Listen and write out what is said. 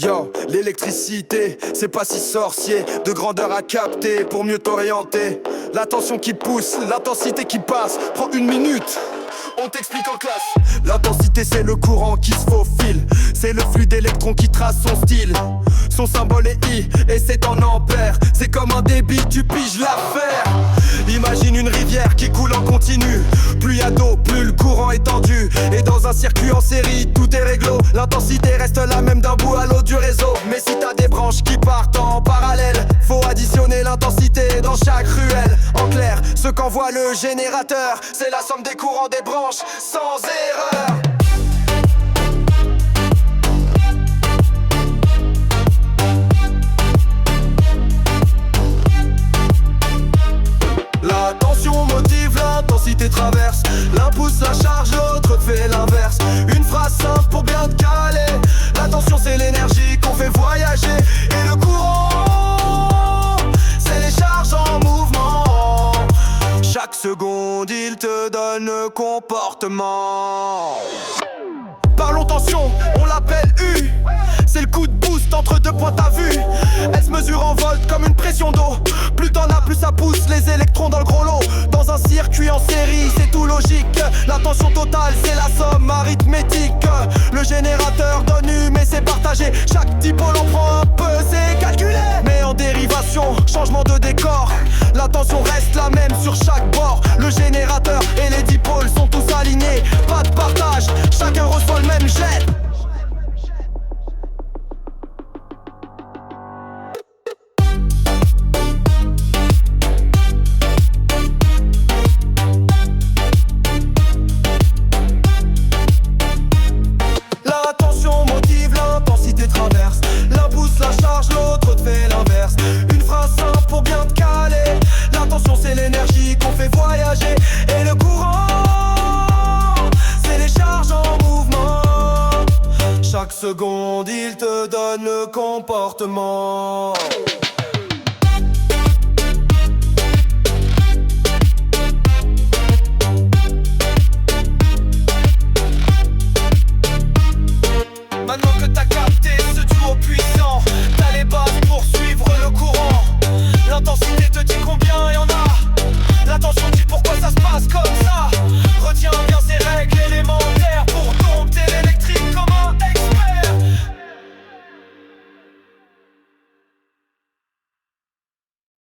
Yo, l'électricité, c'est pas si sorcier. De grandeur à capter pour mieux t'orienter. La tension qui pousse, l'intensité qui passe. Prends une minute, on t'explique en classe. L'intensité c'est le courant qui se faufile. C'est le flux d'électrons qui trace son style. Son symbole est I et c'est en ampères. C'est comme un débit, tu piges l'affaire. Imagine une rivière qui coule en continu. Plus y a d'eau, plus le courant est tendu. Et dans un circuit en série, tout est réglo. L'intensité reste la même d'un bout à l'autre du réseau. Mais si t'as des branches qui partent en parallèle, faut additionner l'intensité dans chaque ruelle. En clair, ce qu'envoie le générateur, c'est la somme des courants des branches, sans erreur. La tension motive, l'intensité traverse. L'un pousse la charge, l'autre fait l'inverse. Une phrase simple pour bien te caler. La tension c'est l'énergie qu'on fait voyager. Et le courant, c'est les charges en mouvement. Chaque seconde il te donne le comportement. Parlons tension, on l'appelle U. C'est le coup de boost entre deux points à vue. Elle se mesure en volts comme une pression d'eau. Plus t'en as, plus ça pousse les électrons dans le gros lot. Dans un circuit en série, c'est tout logique. La tension totale, c'est la somme arithmétique. Le générateur donne U, mais c'est partagé. Chaque dipôle en prend un peu, c'est calculé. Mais en dérivation, changement de décor. La tension reste la même sur chaque bord. Le générateur et les dipôles sont tous alignés. Pas de partage, chacun reçoit le même jet. La tension motive, l'intensité traverse. L'un pousse la charge, l'autre te fait l'inverse. Une phrase simple pour bien te caler. La tension c'est l'énergie qu'on fait voyager. Et le courant, c'est les charges en mouvement. Chaque seconde il te donne le comportement.